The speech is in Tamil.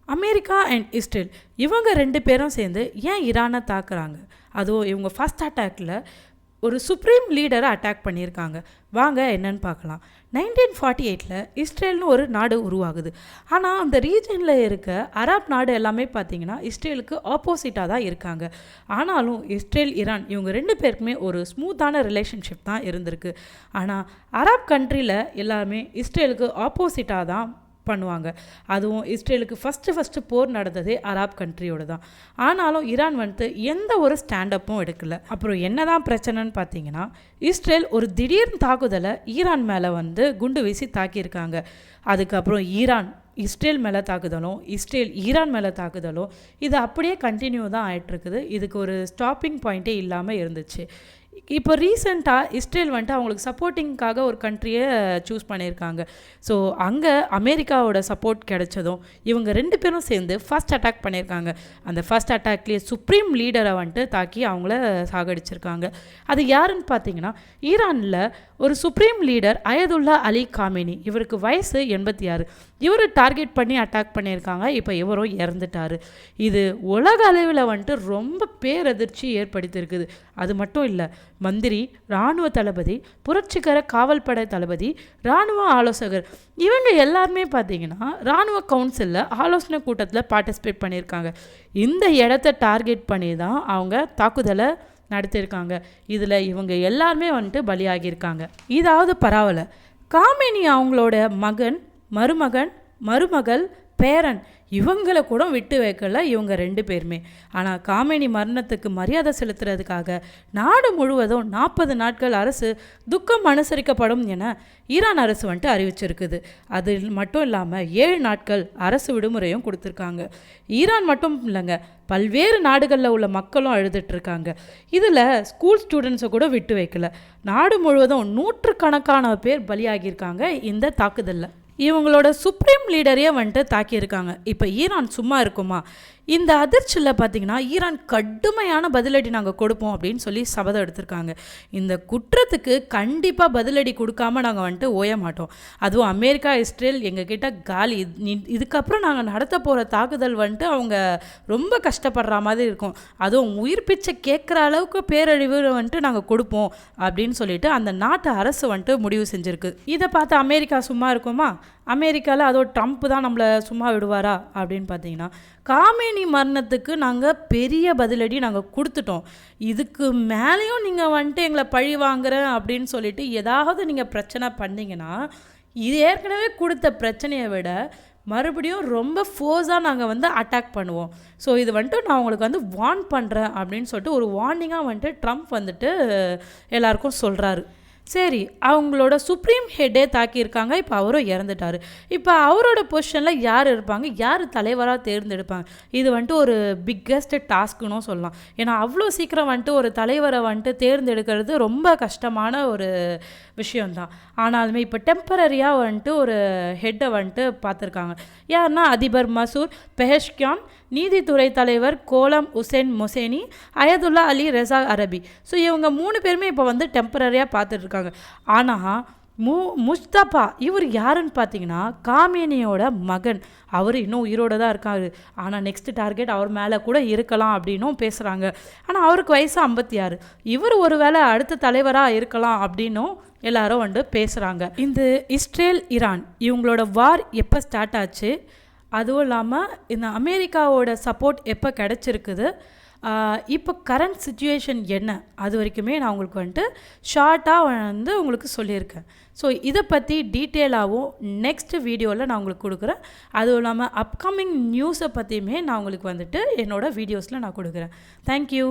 அமெரிக்கா அண்ட் இஸ்ரேல் இவங்க 2 பேரும் சேர்ந்து ஏன் ஈரானை தாக்குறாங்க? அதுவும் இவங்க ஃபஸ்ட் அட்டாக்ல ஒரு சுப்ரீம் லீடரை அட்டாக் பண்ணியிருக்காங்க. வாங்க என்னன்னு பார்க்கலாம். 1948 இஸ்ரேல்னு ஒரு நாடு உருவாகுது. ஆனால் அந்த ரீஜனில் இருக்க அரப் நாடு எல்லாமே பார்த்திங்கன்னா இஸ்ரேலுக்கு ஆப்போசிட்டாக தான் இருக்காங்க. ஆனாலும் இஸ்ரேல் ஈரான் இவங்க 2 பேருக்குமே ஒரு ஸ்மூத்தான ரிலேஷன்ஷிப் தான் இருந்திருக்கு. ஆனால் அரப் கண்ட்ரியில் எல்லாமே இஸ்ரேலுக்கு ஆப்போசிட்டாக தான் பண்ணுவாங்க. அதுவும் இஸ்ரேலுக்கு ஃபஸ்ட்டு போர் நடந்ததே அரப் கண்ட்ரியோடு தான். ஆனாலும் ஈரான் எந்த ஒரு ஸ்டாண்டப்பும் எடுக்கல. அப்புறம் என்ன தான் பிரச்சனைன்னு பார்த்தீங்கன்னா, இஸ்ரேல் ஒரு திடீர்னு தாக்குதலை ஈரான் மேலே குண்டு வீசி தாக்கியிருக்காங்க. அதுக்கப்புறம் ஈரான் இஸ்ரேல் மேலே தாக்குதலும் இஸ்ரேல் ஈரான் மேலே தாக்குதலும் இது அப்படியே கண்டினியூ தான் ஆகிட்டுருக்குது. இதுக்கு ஒரு ஸ்டாப்பிங் பாயிண்ட்டே இல்லாமல் இருந்துச்சு. இப்போ ரீசெண்டாக இஸ்ரேல் அவங்களுக்கு சப்போர்ட்டிங்காக ஒரு கண்ட்ரியை சூஸ் பண்ணியிருக்காங்க. ஸோ அங்கே அமெரிக்காவோட சப்போர்ட் கிடைச்சதும் இவங்க 2 பேரும் சேர்ந்து ஃபஸ்ட் அட்டாக் பண்ணியிருக்காங்க. அந்த ஃபஸ்ட் அட்டாக்லேயே சுப்ரீம் லீடரை தாக்கி அவங்கள சாகடிச்சிருக்காங்க. அது யாருன்னு பார்த்தீங்கன்னா, ஈரானில் ஒரு supreme leader Ayatollah Ali Khamenei. இவருக்கு வயசு 86. இவர் டார்கெட் பண்ணி அட்டாக் பண்ணியிருக்காங்க. இப்போ இவரும் இறந்துட்டார். இது உலக அளவில் ரொம்ப பேரதிர்ச்சி ஏற்படுத்தியிருக்குது. அது மட்டும் இல்லை, மந்திரி, இராணுவ தளபதி, புரட்சிகர காவல்படை தளபதி, இராணுவ ஆலோசகர் இவங்க எல்லாருமே பார்த்தீங்கன்னா இராணுவ கவுன்சிலில் ஆலோசனை கூட்டத்தில் பார்ட்டிசிபேட் பண்ணியிருக்காங்க. இந்த இடத்த டார்கெட் பண்ணி தான் அவங்க தாக்குதலை நடத்தியிருக்காங்க. இதில் இவங்க எல்லாருமே பலியாகியிருக்காங்க. இதாவது பரவாயில்ல, காமேனி அவங்களோட மகன், மருமகள், பேரன் இவங்களை கூட விட்டு வைக்கல இவங்க 2 பேருமே. ஆனால் காமேனி மரணத்துக்கு மரியாதை செலுத்துறதுக்காக நாடு முழுவதும் 40 நாட்கள் அரசு துக்கம் அனுசரிக்கப்படும் என ஈரான் அரசு அறிவிச்சிருக்குது. அது மட்டும் இல்லாமல் 7 நாட்கள் அரசு விடுமுறையும் கொடுத்துருக்காங்க. ஈரான் மட்டும் இல்லைங்க, பல்வேறு நாடுகளில் உள்ள மக்களும் அழுதுட்டுருக்காங்க. இதில் ஸ்கூல் ஸ்டூடெண்ட்ஸை கூட விட்டு வைக்கல. நாடு முழுவதும் 100கணக்கான பேர் பலியாகியிருக்காங்க இந்த தாக்குதலில். இவங்களோட சுப்ரீம் லீடரையே தாக்கியிருக்காங்க. இப்போ ஈரான் சும்மா இருக்குமா? இந்த அதிர்ச்சியில் பார்த்திங்கன்னா ஈரான் கடுமையான பதிலடி நாங்கள் கொடுப்போம் அப்படின்னு சொல்லி சபதம் எடுத்திருக்காங்க. இந்த குற்றத்துக்கு கண்டிப்பாக பதிலடி கொடுக்காம நாங்கள் ஓய மாட்டோம். அதுவும் அமெரிக்கா, இஸ்ரேல் எங்ககிட்ட காலி. இதுக்கப்புறம் நாங்கள் நடத்த போகிற தாக்குதல் அவங்க ரொம்ப கஷ்டப்படுற மாதிரி இருக்கும். அதுவும் உயிர் பிச்சை கேட்குற அளவுக்கு பேரழிவு நாங்கள் கொடுப்போம் அப்படின்னு சொல்லிட்டு அந்த நாட்டு அரசு முடிவு செஞ்சுருக்கு. இதை பார்த்து அமெரிக்கா சும்மா இருக்குமா? அமெரிக்காவில் அதோ ட்ரம்ப் தான் நம்மளை சும்மா விடுவாரா அப்படின்னு பார்த்தீங்கன்னா, காமேனி மரணத்துக்கு நாங்கள் பெரிய பதிலடி நாங்கள் கொடுத்துட்டோம். இதுக்கு மேலேயும் நீங்கள் எங்களை பழி வாங்குறேன் அப்படின்னு சொல்லிட்டு ஏதாவது நீங்கள் பிரச்சனை பண்ணிங்கன்னா, இது ஏற்கனவே கொடுத்த பிரச்சனையை விட மறுபடியும் ரொம்ப ஃபோர்ஸாக நாங்கள் அட்டாக் பண்ணுவோம். ஸோ இது நான் உங்களுக்கு வார்ன் பண்ணுறேன் அப்படின்னு சொல்லிட்டு ஒரு வார்னிங்காக ட்ரம்ப் எல்லாருக்கும் சொல்கிறாரு. சரி, அவங்களோட சுப்ரீம் ஹெட்டே தாக்கியிருக்காங்க. இப்போ அவரும் இறந்துட்டார். இப்போ அவரோட பொசிஷனில் யார் இருப்பாங்க? யார் தலைவராக தேர்ந்தெடுப்பாங்க? இது ஒரு பிக்கஸ்ட் டாஸ்க்குன்னு சொல்லலாம். ஏன்னா அவ்வளோ சீக்கிரம் ஒரு தலைவரை தேர்ந்தெடுக்கிறது ரொம்ப கஷ்டமான ஒரு விஷயந்தான். ஆனாலுமே இப்போ டெம்பரரியாக ஒரு ஹெட்டை பார்த்துருக்காங்க. யாருன்னா அதிபர் மசூர் பெஹஷ்கியான், நீதித்துறை தலைவர் கோலம் உசேன் மொசேனி, அயதுல்லா அலி ரெசா அரபி. ஸோ இவங்க 3 பேருமே இப்போ டெம்பரரியாக பார்த்துட்டு இருக்காங்க. ஆனால் முஸ்தபா இவர் யாருன்னு பார்த்தீங்கன்னா காமேனியோட மகன். அவர் இன்னும் உயிரோடு தான் இருக்காரு. ஆனால் நெக்ஸ்ட் டார்கெட் அவர் மேலே கூட இருக்கலாம் அப்படின்னும் பேசுகிறாங்க. ஆனால் அவருக்கு வயசு 56. இவர் ஒரு வேளை அடுத்த தலைவராக இருக்கலாம் அப்படின்னும் எல்லாரும் பேசுகிறாங்க. இந்த இஸ்ரேல் ஈரான் இவங்களோட வார் எப்போ ஸ்டார்ட் ஆச்சு, அதுவும் இல்லாமல் இந்த அமெரிக்காவோட சப்போர்ட் எப்போ கிடச்சிருக்குது, இப்போ கரண்ட் சுச்சுவேஷன் என்ன, அது வரைக்குமே நான் உங்களுக்கு ஷார்ட்டாக உங்களுக்கு சொல்லியிருக்கேன். ஸோ இதை பற்றி டீட்டெயிலாகவும் நெக்ஸ்ட் வீடியோவில் நான் உங்களுக்கு கொடுக்குறேன். அதுவும் இல்லாமல் அப்கமிங் நியூஸை பற்றியுமே நான் உங்களுக்கு என்னோடய வீடியோஸில் நான் கொடுக்குறேன். தேங்க்யூ.